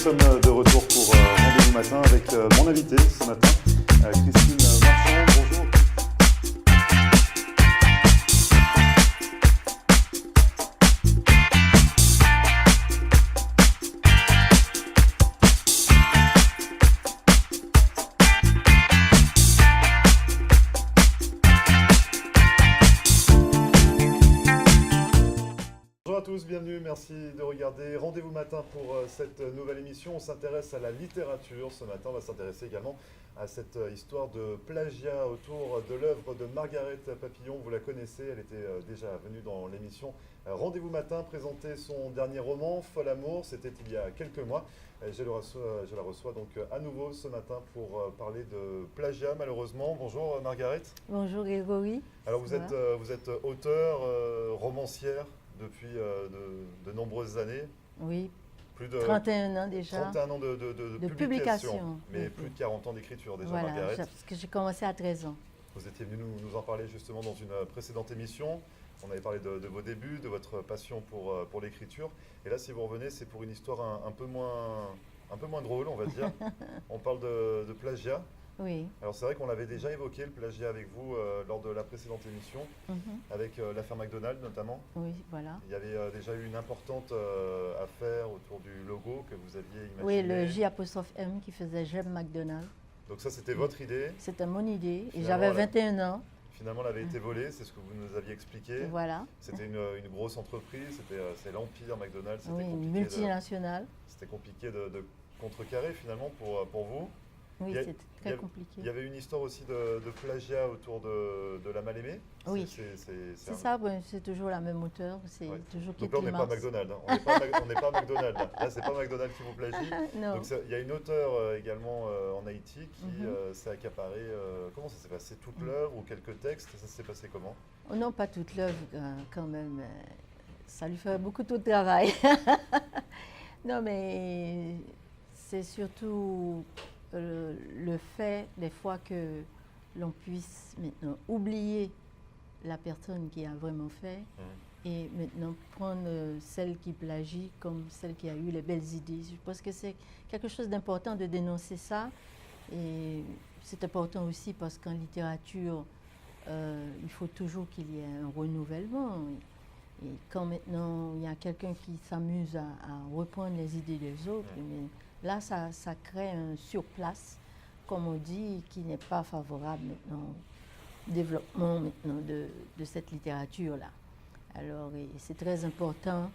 sommes de retour pour Rendez-vous matin avec mon invité ce matin, Christine Marchand. Bonjour. Bonjour à tous, bienvenue, merci de regarder Rendez-vous matin pour cette nouvelle émission. On s'intéresse à la littérature. Ce matin, on va s'intéresser également à cette histoire de plagiat autour de l'œuvre de Margaret Papillon. Vous la connaissez, elle était déjà venue dans l'émission Rendez-vous matin, présenter son dernier roman, Fol Amour. C'était il y a quelques mois. Je la reçois donc à nouveau ce matin pour parler de plagiat, malheureusement. Bonjour Margaret. Bonjour Grégory. Alors vous êtes auteur, romancière depuis de nombreuses années. Oui, Plus de 31 ans déjà. 31 ans de publication, mais oui. plus de 40 ans d'écriture déjà, Voilà, Margaret. parce que j'ai commencé à 13 ans. Vous étiez venu nous en parler justement dans une précédente émission. On avait parlé de vos débuts, de votre passion pour l'écriture. Et là, si vous revenez, c'est pour une histoire un peu moins drôle, on va dire. On parle de plagiat. Oui. Alors c'est vrai qu'on avait déjà évoqué le plagiat avec vous lors de la précédente émission, avec l'affaire McDonald's notamment. Oui, voilà. Il y avait déjà eu une importante affaire autour du logo que vous aviez imaginé. Oui, le J''M qui faisait J'aime McDonald's. Donc ça, c'était votre idée. C'était mon idée. Et Finalement, j'avais 21 ans. Finalement, elle avait été volée, c'est ce que vous nous aviez expliqué. Voilà. C'était une grosse entreprise, c'est l'Empire McDonald's. Oui, une multinationale. C'était compliqué de contrecarrer finalement pour vous. Oui, c'était très compliqué. Il y avait une histoire aussi de plagiat autour de La Mal-Aimée. Oui, c'est ça, c'est toujours la même auteur, c'est toujours Donc là, on n'est pas McDonald's, hein. On n'est pas McDonald's. Là, c'est pas McDonald's qui vous plagie. Non. Donc il y a une auteure également en Haïti qui s'est accaparée. Comment ça s'est passé? Toute l'œuvre ou quelques textes? Ça s'est passé comment? Oh non, pas toute l'œuvre quand même. Ça lui fait beaucoup de travail. Non, mais c'est surtout le fait des fois que l'on puisse maintenant oublier la personne qui a vraiment fait et maintenant prendre celle qui plagie comme celle qui a eu les belles idées. Je pense que c'est quelque chose d'important de dénoncer ça, et c'est important aussi parce qu'en littérature, il faut toujours qu'il y ait un renouvellement. Et quand maintenant il y a quelqu'un qui s'amuse à reprendre les idées des autres, mais là, ça crée un surplace, comme on dit, qui n'est pas favorable maintenant au développement maintenant de cette littérature-là. Alors, c'est très important,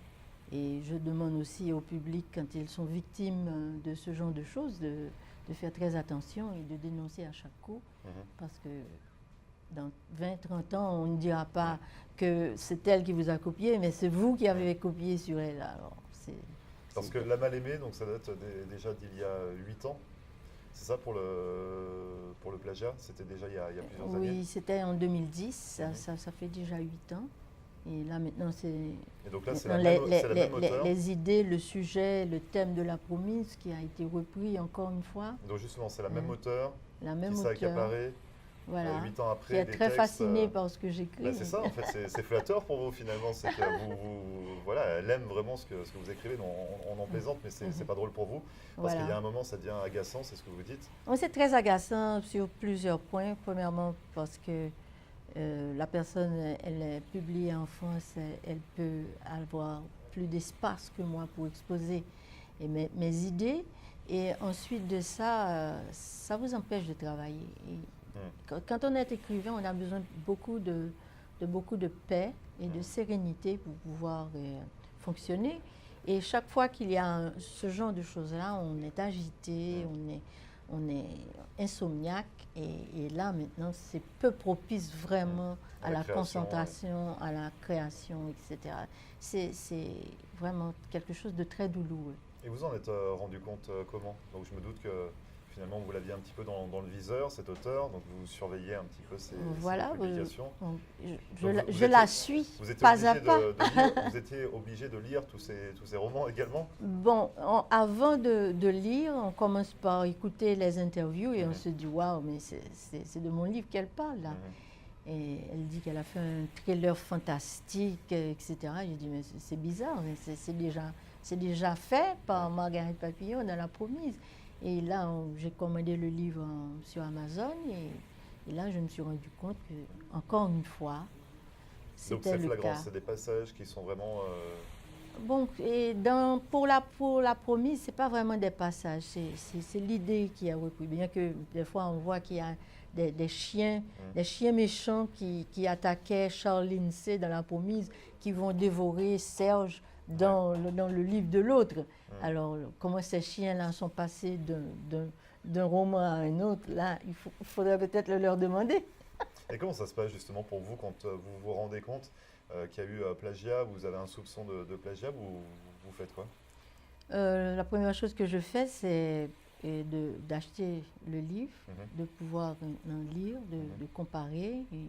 et je demande aussi au public, quand ils sont victimes de ce genre de choses, de faire très attention et de dénoncer à chaque coup, parce que dans 20-30 ans, on ne dira pas que c'est elle qui vous a copié, mais c'est vous qui avez copié sur elle. Alors, parce que La Mal-Aimée, donc ça date déjà d'il y a 8 ans. C'est ça pour le plagiat? C'était déjà il y a plusieurs années? Oui, c'était en 2010, ça fait déjà 8 ans. Et là maintenant, c'est donc là, c'est la même auteure. Les idées, le sujet, le thème de La Promise qui a été repris encore une fois. Donc justement, c'est la même auteure qui s'est auteure. Accaparée. Voilà, 8 ans après, qui est très fascinée par ce que j'écris. C'est ça, en fait, c'est flatteur pour vous finalement. C'est que voilà, elle aime vraiment ce que vous écrivez. On en plaisante, mais c'est pas drôle pour vous. Parce qu'il y a un moment, ça devient agaçant, c'est ce que vous dites. C'est très agaçant sur plusieurs points. Premièrement, parce que la personne, elle est publiée en France, elle peut avoir plus d'espace que moi pour exposer mes idées. Et ensuite de ça, ça vous empêche de travailler. Quand on est écrivain, on a besoin de beaucoup de paix et de sérénité pour pouvoir fonctionner. Et chaque fois qu'il y a ce genre de choses-là, on est agité, on est insomniaque. Et là, maintenant, c'est peu propice vraiment à la concentration, à la création, etc. C'est vraiment quelque chose de très douloureux. Et vous en êtes rendu compte comment? Donc je me doute que finalement, vous l'aviez un petit peu dans le viseur, cet auteur, donc vous surveillez un petit peu ses publications. Je la suis, pas à pas. Vous étiez obligé de lire tous ces romans également? Bon, avant de lire, on commence par écouter les interviews et on se dit « Waouh, mais c'est de mon livre qu'elle parle là ». Et elle dit qu'elle a fait un thriller fantastique, etc. J'ai dit « Mais c'est bizarre, mais c'est déjà fait par Margaret Papillon dans La Promise. Et là, j'ai commandé le livre sur Amazon et là, je me suis rendu compte que, encore une fois, Donc c'était c'est le flagrant, cas. c'est des passages qui sont vraiment... Bon, et pour la Promise, c'est pas vraiment des passages, c'est l'idée qui a repris. Bien que des fois, on voit qu'il y a des chiens méchants qui attaquaient Charles Lindsay dans La Promise, qui vont dévorer Serge dans le livre de l'autre. Alors, comment ces chiens-là sont passés d'un roman à un autre, là, il faudrait peut-être le leur demander. Et comment ça se passe justement pour vous quand vous vous rendez compte qu'il y a eu plagiat, vous avez un soupçon de plagiat, vous faites quoi? La première chose que je fais, c'est d'acheter le livre, de pouvoir en lire, de comparer, et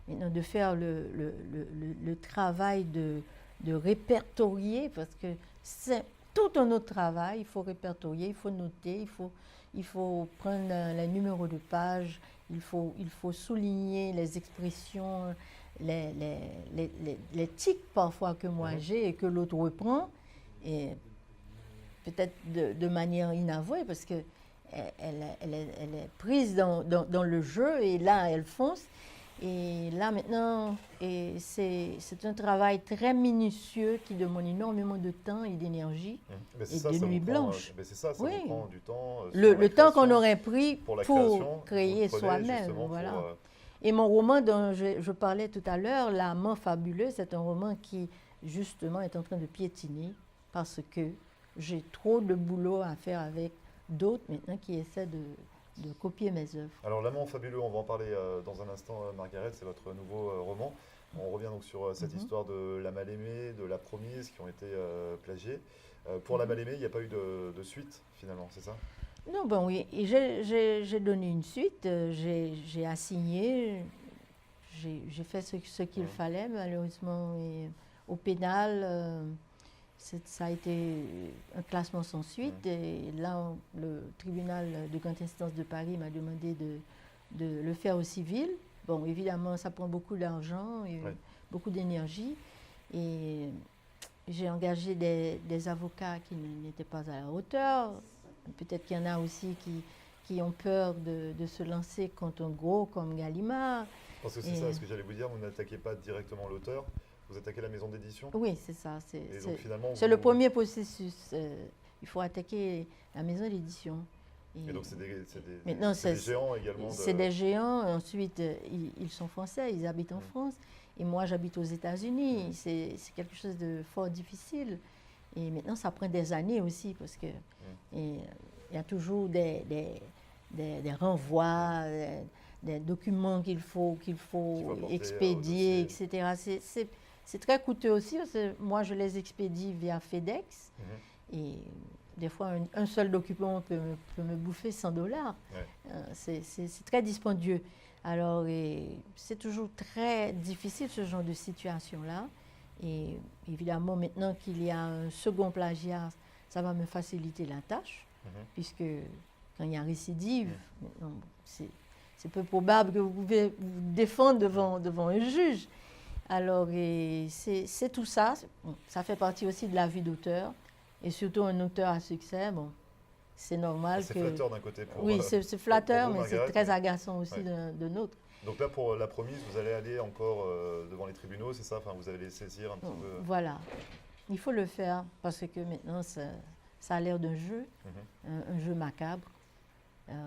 maintenant de faire le travail de répertorier, parce que c'est tout un autre travail. Il faut répertorier, il faut noter, il faut prendre les numéros de page, il faut souligner les expressions, les tics parfois que moi j'ai et que l'autre reprend. Et peut-être de manière inavouée, parce qu'elle est prise dans le jeu et là, elle fonce. Et là, maintenant, c'est un travail très minutieux qui demande énormément de temps et d'énergie et de nuits blanches. C'est ça, ça Oui. vous prend du temps. Le temps qu'on aurait pris pour la pour création, créer vous le prenez soi-même. justement Voilà. pour, Et mon roman dont je parlais tout à l'heure, L'amant fabuleux, c'est un roman qui, justement, est en train de piétiner parce que j'ai trop de boulot à faire avec d'autres maintenant qui essaient de copier mes œuvres. Alors, L'amant fabuleux, on va en parler dans un instant, Margaret, c'est votre nouveau roman. On revient donc sur cette histoire de La Mal-Aimée, de La Promise qui ont été plagiés. Pour La Mal-Aimée, il n'y a pas eu de suite finalement, c'est ça? Non, ben oui, et j'ai donné une suite, j'ai assigné, j'ai fait ce qu'il fallait, malheureusement, et au pénal, ça a été un classement sans suite. Et là, le tribunal de grande instance de Paris m'a demandé de le faire au civil. Bon, évidemment, ça prend beaucoup d'argent et beaucoup d'énergie. Et j'ai engagé des avocats qui n'étaient pas à la hauteur. Peut-être qu'il y en a aussi qui ont peur de se lancer contre un gros comme Gallimard. Parce que c'est ça, ce que j'allais vous dire, vous n'attaquez pas directement l'auteur, vous attaquez la maison d'édition? Oui, c'est ça. C'est le premier processus. Il faut attaquer la maison d'édition. Et donc c'est des géants également? C'est des géants. Ensuite, ils sont français, ils habitent en France. Et moi, j'habite aux États-Unis. C'est quelque chose de fort difficile. Et maintenant, ça prend des années aussi parce que il y a toujours des renvois, des documents qu'il faut expédier, etc. C'est très coûteux aussi parce que moi, je les expédie via FedEx. Et des fois, un seul document peut me bouffer $100. C'est très dispendieux. Alors, c'est toujours très difficile ce genre de situation-là. Et évidemment, maintenant qu'il y a un second plagiat, ça va me faciliter la tâche, puisque quand il y a récidive, c'est peu probable que vous pouvez vous défendre devant un juge. Alors, c'est tout ça. Bon, ça fait partie aussi de la vie d'auteur. Et surtout un auteur à succès, bon, c'est normal que... C'est flatteur d'un côté pour... Oui, c'est flatteur, pour vous, mais c'est très agaçant aussi de nôtre. Donc là, pour La Promise, vous allez aller encore devant les tribunaux, c'est ça? Enfin, vous allez les saisir un petit peu? Voilà. Il faut le faire parce que maintenant, ça a l'air d'un jeu, un jeu macabre,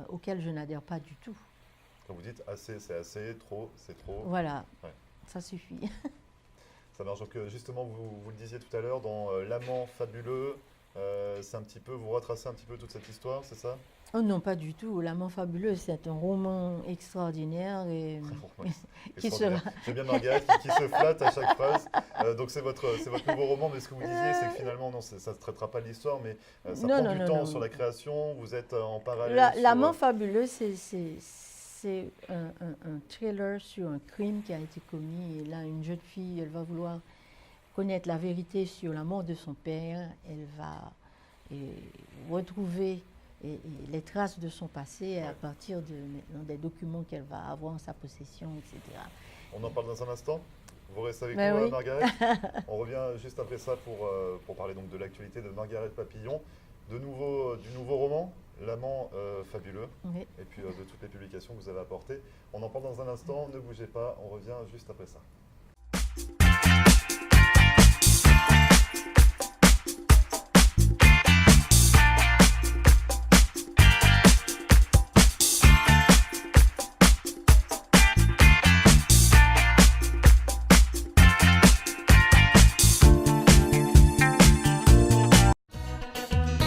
auquel je n'adhère pas du tout. Quand vous dites assez, c'est assez, trop, c'est trop. Voilà, ça suffit. Ça marche. Donc justement, vous le disiez tout à l'heure, dans L'amant fabuleux, c'est un petit peu, vous retracez un petit peu toute cette histoire, c'est ça? Oh non, pas du tout. L'amant fabuleux, c'est un roman extraordinaire et qui sera... J'aime bien Margaret qui se flatte à chaque phrase. Donc c'est votre nouveau roman, mais ce que vous disiez, c'est que finalement, non, ça ne traitera pas de l'histoire, mais ça prend du temps sur la création, vous êtes en parallèle. L'amant fabuleux, c'est un thriller sur un crime qui a été commis. Et là, une jeune fille, elle va vouloir connaître la vérité sur la mort de son père. Elle va retrouver les traces de son passé à partir des documents qu'elle va avoir en sa possession, etc. On en parle dans un instant? Vous restez avec Ben nous, oui. Margaret. On revient juste après ça pour parler donc de l'actualité de Margaret Papillon, du nouveau roman, L'amant fabuleux, Oui. et puis de toutes les publications que vous avez apportées. On en parle dans un instant, ne bougez pas, on revient juste après ça.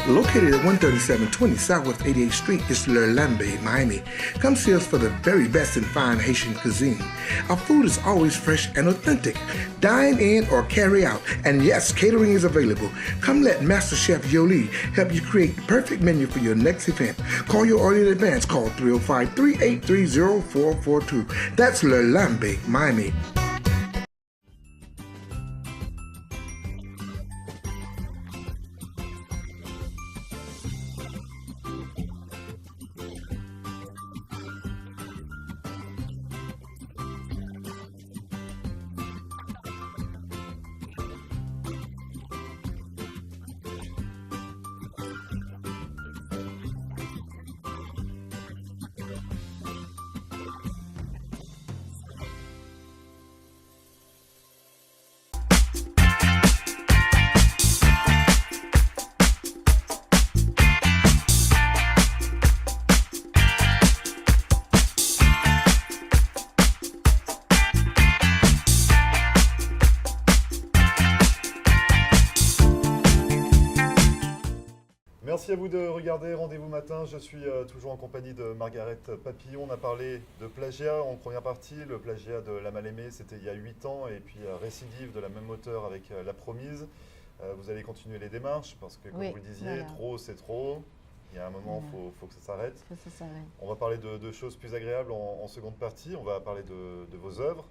Located at 13720 Southwest 88th Street is Le Lambe, Miami. Come see us for the very best in fine Haitian cuisine. Our food is always fresh and authentic. Dine in or carry out. And yes, catering is available. Come let Master Chef Yoli help you create the perfect menu for your next event. Call your order in advance. Call 305-383-0442. That's Le Lambe, Miami. Merci à vous de regarder Rendez-vous matin. Je suis toujours en compagnie de Margaret Papillon. On a parlé de plagiat en première partie. Le plagiat de La Mal-Aimée, c'était il y a 8 ans. Et puis récidive de la même auteure avec La Promise. Vous allez continuer les démarches parce que, comme Oui, vous le disiez, voilà. trop c'est trop. Il y a un moment, Voilà. faut que ça s'arrête. Ça s'arrête. On va parler de choses plus agréables en seconde partie. On va parler de vos œuvres.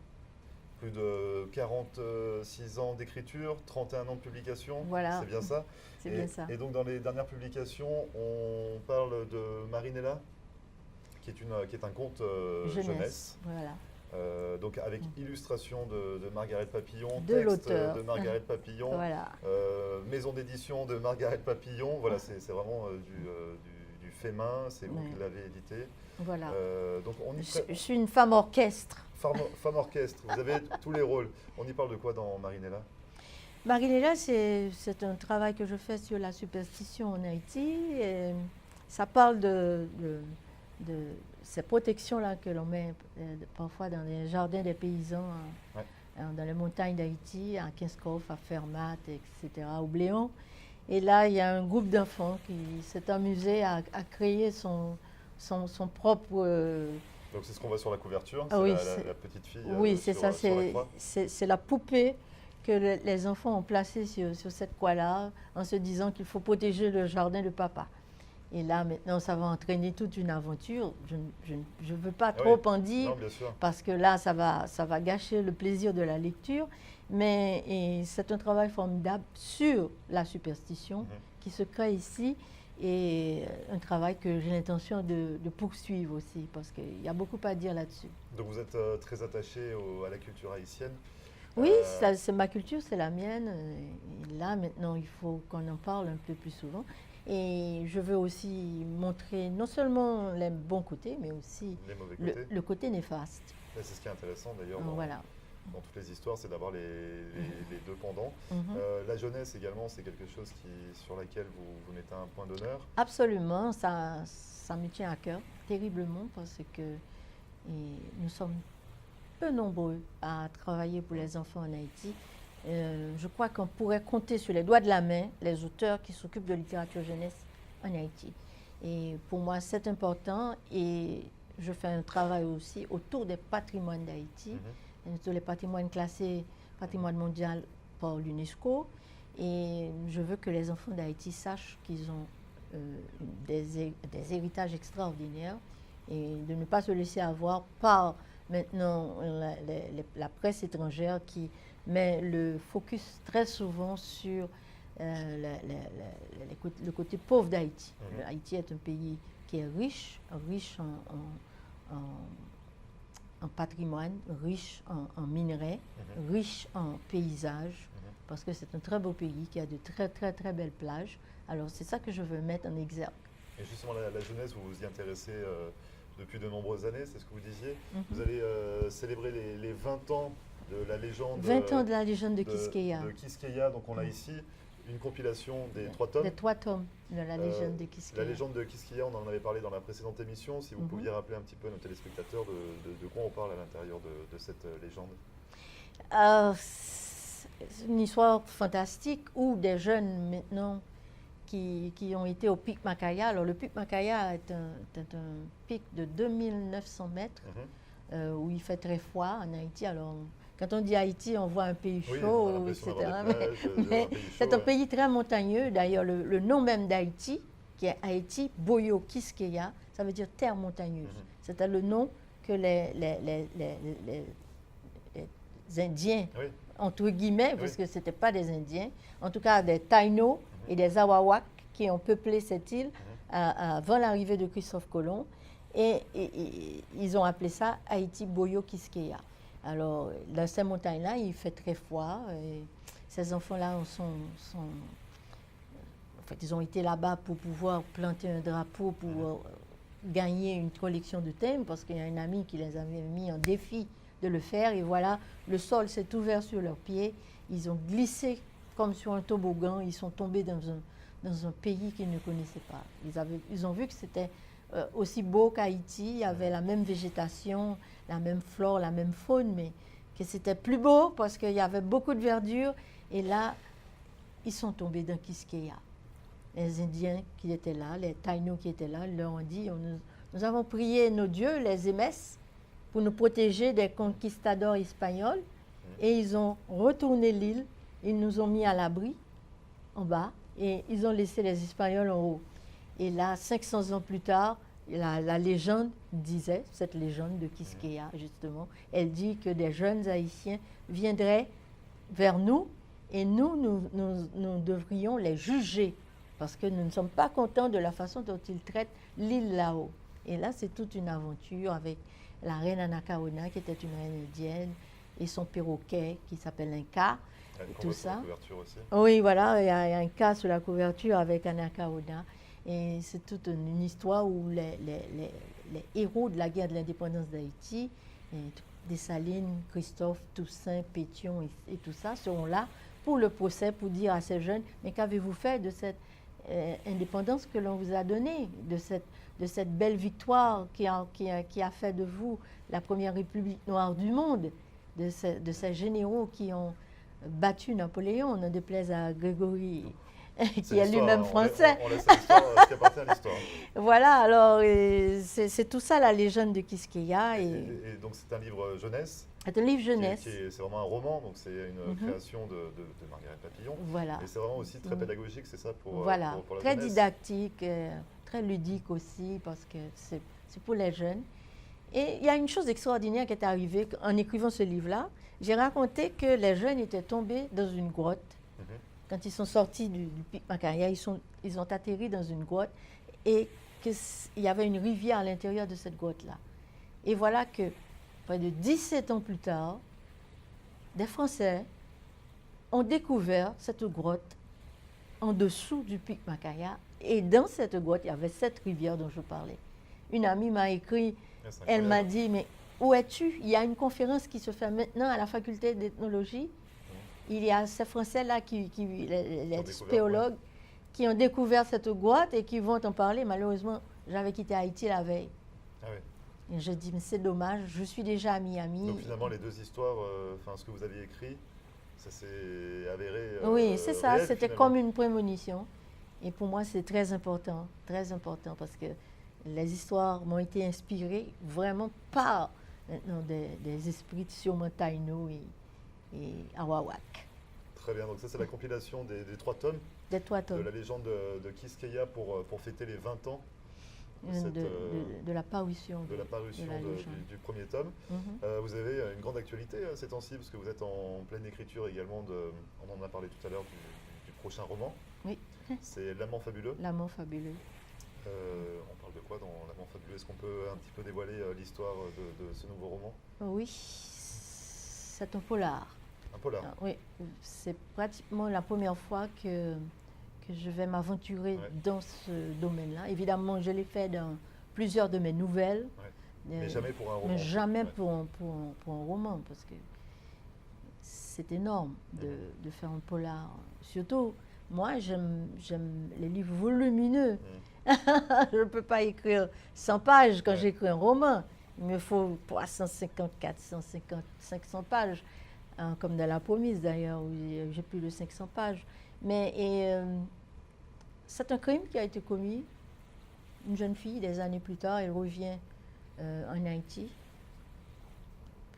Plus de 46 ans d'écriture, 31 ans de publication. Voilà. C'est bien ça. C'est bien ça. Et donc dans les dernières publications, on parle de Marinella, qui est un conte jeunesse. Voilà. Donc avec illustration de Margaret Papillon, De texte l'auteur. de Margaret Papillon, Voilà. maison d'édition de Margaret Papillon. Voilà, c'est vraiment du fait main, c'est vous Oui. qui l'avez édité. Voilà. Donc on y Je suis une femme orchestre. Femme orchestre, vous avez tous les rôles. On y parle de quoi dans Marinella? Marinella, c'est un travail que je fais sur la superstition en Haïti. Et ça parle de ces protections-là que l'on met parfois dans les jardins des paysans, Ouais. dans les montagnes d'Haïti, à Kinskov, à Fermat, etc., au Bléon. Et là, il y a un groupe d'enfants qui s'est amusé à créer son propre... Donc c'est ce qu'on voit sur la couverture, Ah c'est oui, la petite fille oui, c'est ça, sur la croix. c'est la poupée que les enfants ont placée sur cette croix-là en se disant qu'il faut protéger le jardin de papa. Et là, maintenant, ça va entraîner toute une aventure. Je ne veux pas trop en dire, Non, bien sûr. parce que là, ça va gâcher le plaisir de la lecture. Mais c'est un travail formidable sur la superstition qui se crée ici. Et un travail que j'ai l'intention de poursuivre aussi, parce qu'il y a beaucoup à dire là-dessus. Donc vous êtes très attaché à la culture haïtienne. Oui, c'est ma culture, c'est la mienne. Et là, maintenant, il faut qu'on en parle un peu plus souvent. Et je veux aussi montrer non seulement les bons côtés, mais aussi Les mauvais côtés. le côté néfaste. Et c'est ce qui est intéressant d'ailleurs Voilà. dans toutes les histoires, c'est d'avoir les deux pendants. Mhm. La jeunesse également, c'est quelque chose sur laquelle vous mettez un point d'honneur. Absolument, ça me tient à cœur terriblement, parce que nous sommes peu nombreux à travailler pour les enfants en Haïti. Je crois qu'on pourrait compter sur les doigts de la main les auteurs qui s'occupent de littérature jeunesse en Haïti. Et pour moi, c'est important, et je fais un travail aussi autour des patrimoines d'Haïti, sur les patrimoines classés patrimoine mondial par l'UNESCO. Et je veux que les enfants d'Haïti sachent qu'ils ont des héritages extraordinaires, et de ne pas se laisser avoir par maintenant la presse étrangère qui met le focus très souvent sur le côté pauvre d'Haïti. Haïti est un pays qui est riche en patrimoine, riche en minerais, riche en paysages, parce que c'est un très beau pays qui a de très très très belles plages. Alors c'est ça que je veux mettre en exergue. Et justement, la jeunesse, vous vous y intéressez depuis de nombreuses années, c'est ce que vous disiez. Vous allez célébrer les 20 ans de la légende 20 ans de la légende de Quisqueya. De Quisqueya, donc on a ici une compilation des 3 tomes. Des 3 tomes de la légende de Quisqueya. La légende de Quisqueya, on en avait parlé dans la précédente émission. Si vous pouviez rappeler un petit peu à nos téléspectateurs de quoi on parle à l'intérieur de cette légende. C'est une histoire fantastique où des jeunes maintenant qui ont été au pic Macaya. Alors le pic Macaya est un pic de 2900 mètres où il fait très froid en Haïti. Alors quand on dit Haïti, on voit un pays chaud, etc. Mais c'est un pays très montagneux. D'ailleurs, le nom même d'Haïti, qui est Haïti Boyo Quisqueya, ça veut dire terre montagneuse. C'était le nom que les Indiens, entre guillemets, parce que ce n'étaient pas des Indiens, en tout cas des Taïnos et des Awawaks qui ont peuplé cette île avant l'arrivée de Christophe Colomb. Et ils ont appelé ça Haïti Boyo Quisqueya. Alors, dans ces montagnes-là, il fait très froid. Et ces enfants-là en fait, ils ont été là-bas pour pouvoir planter un drapeau, pour gagner une collection de thèmes, parce qu'il y a un ami qui les avait mis en défi de le faire. Et voilà, le sol s'est ouvert sur leurs pieds. Ils ont glissé comme sur un toboggan. Ils sont tombés dans un pays qu'ils ne connaissaient pas. Ils ont vu que c'était aussi beau qu'Haïti. Il y avait la même végétation, la même flore, la même faune, mais que c'était plus beau parce qu'il y avait beaucoup de verdure. Et là, ils sont tombés dans Quisqueya. Les Indiens qui étaient là, les Taïnos qui étaient là, leur ont dit, nous avons prié nos dieux, les Émesses, pour nous protéger des conquistadors espagnols. Et ils ont retourné l'île, ils nous ont mis à l'abri, en bas, et ils ont laissé les Espagnols en haut. Et là, 500 ans plus tard, la légende disait, cette légende de Quisqueya, justement, elle dit que des jeunes Haïtiens viendraient vers nous, et nous devrions les juger, parce que nous ne sommes pas contents de la façon dont ils traitent l'île là-haut. Et là, c'est toute une aventure avec la reine Anacaona, qui était une reine indienne, et son perroquet, qui s'appelle un cas, et tout ça. Aussi. Oui, voilà, il y a un cas sur la couverture avec Anacaona. Et c'est toute une histoire où les héros de la guerre de l'indépendance d'Haïti, Dessalines, Christophe, Toussaint, Pétion et tout ça, seront là pour le procès, pour dire à ces jeunes, mais qu'avez-vous fait de cette indépendance que l'on vous a donnée, de cette belle victoire qui a fait de vous la première république noire du monde, de ces généraux qui ont battu Napoléon, n'en déplaise à Grégory, qui est lui-même français. On laisse l'histoire, ce qui appartient à l'histoire. Voilà, alors c'est tout ça la légende de Quisqueya. Et donc c'est un livre jeunesse. C'est un livre jeunesse. C'est vraiment un roman, donc c'est une création de Margaret Papillon. Voilà. Et c'est vraiment aussi très pédagogique, c'est ça pour voilà. pour la très jeunesse. Didactique, très ludique aussi, parce que c'est pour les jeunes. Et il y a une chose extraordinaire qui est arrivée en écrivant ce livre-là. J'ai raconté que les jeunes étaient tombés dans une grotte. Quand ils sont sortis du pic Macaya, ils ont atterri dans une grotte et qu'il y avait une rivière à l'intérieur de cette grotte-là. Et voilà que, près de 17 ans plus tard, des Français ont découvert cette grotte en dessous du pic Macaya. Et dans cette grotte, il y avait cette rivière dont je parlais. Une amie m'a écrit, elle m'a dit, mais où es-tu? Il y a une conférence qui se fait maintenant à la faculté d'ethnologie. Il y a ces Français-là, les spéologues, qui ont découvert cette grotte et qui vont en parler. Malheureusement, j'avais quitté Haïti la veille. Ah oui. Et je dis, mais c'est dommage, je suis déjà à Miami. Donc finalement, les deux histoires, ce que vous aviez écrit, ça s'est avéré oui, c'est ça, réel, c'était finalement. comme une prémonition. Et pour moi, c'est très important, parce que les histoires m'ont été inspirées vraiment par des esprits sûrement Taïno et Awawak. Très bien, donc ça c'est la compilation des 3 tomes Des 3 tomes de la légende de Quisqueya pour fêter les 20 ans de la parution, de la parution du premier tome. Vous avez une grande actualité ces temps-ci, parce que vous êtes en pleine écriture également, on en a parlé tout à l'heure, du prochain roman. Oui. C'est L'Amant fabuleux. L'Amant fabuleux. On parle de quoi dans L'Amant fabuleux? Est-ce qu'on peut un petit peu dévoiler l'histoire de ce nouveau roman? Oui, c'est un polar. Un polar. Oui, c'est pratiquement la première fois que je vais m'aventurer dans ce domaine-là. Évidemment, je l'ai fait dans plusieurs de mes nouvelles. Mais jamais pour un roman. Mais jamais pour un roman, parce que c'est énorme de faire un polar. Surtout, moi, j'aime les livres volumineux. Je ne peux pas écrire 100 pages quand j'écris un roman. Il me faut 350, 450, 500 pages, comme dans La Promise d'ailleurs, où j'ai plus de 500 pages. Mais c'est un crime qui a été commis. Une jeune fille, des années plus tard, elle revient en Haïti,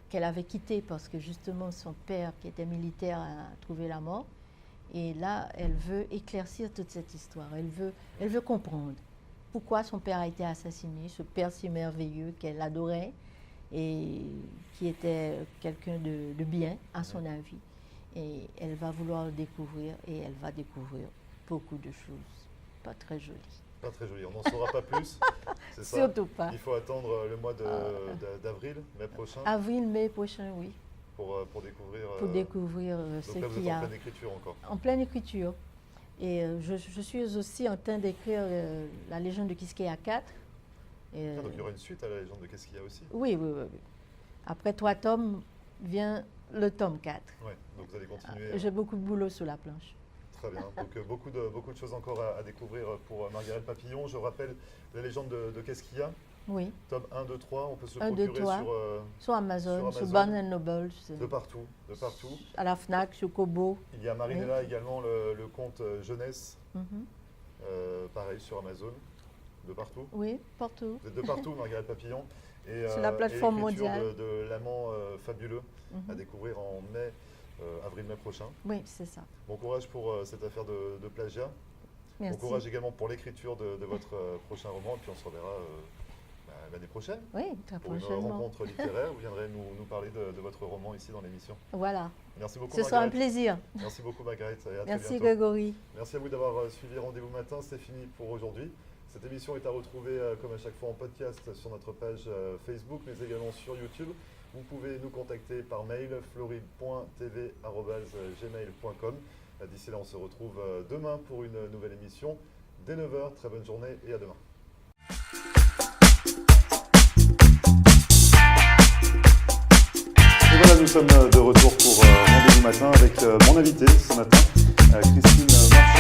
qu'elle avait quitté parce que justement son père, qui était militaire, a trouvé la mort. Et là, elle veut éclaircir toute cette histoire. Elle veut comprendre pourquoi son père a été assassiné, ce père si merveilleux qu'elle adorait et qui était quelqu'un de bien, à son avis. Et elle va vouloir le découvrir et elle va découvrir beaucoup de choses pas très jolies. Pas très joli, on n'en saura pas plus, c'est ça? Surtout pas. Il faut attendre le mois d'avril, mai prochain? Avril, mai prochain, oui. Pour découvrir... Pour découvrir ce donc là, vous qu'il y êtes a. en pleine écriture encore? En pleine écriture. Et je suis aussi en train d'écrire La légende de Quisqueya 4. Donc il y aura une suite à La légende de Qu'est-ce qu'il y a aussi? Oui. Après 3 tomes, vient le tome 4. Oui, donc vous allez continuer. J'ai beaucoup de boulot sur la planche. Très bien, donc beaucoup de choses encore à découvrir pour Margaret Papillon. Je rappelle La légende de Qu'est-ce qu'il y a? Oui. Tome 1, 2, 3, on peut se 1, procurer 2, 3, sur Amazon, sur Barnes & Noble. De partout. À la FNAC, sur Kobo. Il y a Marinella également, le conte jeunesse, pareil sur Amazon, de partout. Oui, partout. Vous êtes de partout, Margaret Papillon. Et, sur la plateforme mondiale. de l'amant fabuleux à découvrir en avril-mai prochain. Oui, c'est ça. Bon courage pour cette affaire de plagiat. Merci. Bon courage également pour l'écriture de votre prochain roman. Et puis on se reverra l'année prochaine. Oui, très pour prochainement. Une rencontre littéraire. Vous viendrez nous parler de votre roman ici dans l'émission. Voilà. Merci beaucoup, Ce sera un plaisir. Merci beaucoup, Margaret. Et à Merci, très bientôt. Grégory. Merci à vous d'avoir suivi Rendez-vous Matin. C'est fini pour aujourd'hui. Cette émission est à retrouver, comme à chaque fois, en podcast sur notre page Facebook, mais également sur YouTube. Vous pouvez nous contacter par mail floride.tv@gmail.com. D'ici là, on se retrouve demain pour une nouvelle émission dès 9h. Très bonne journée et à demain. Et voilà, nous sommes de retour pour Rendez-vous Matin avec mon invité ce matin, Christine Marchand.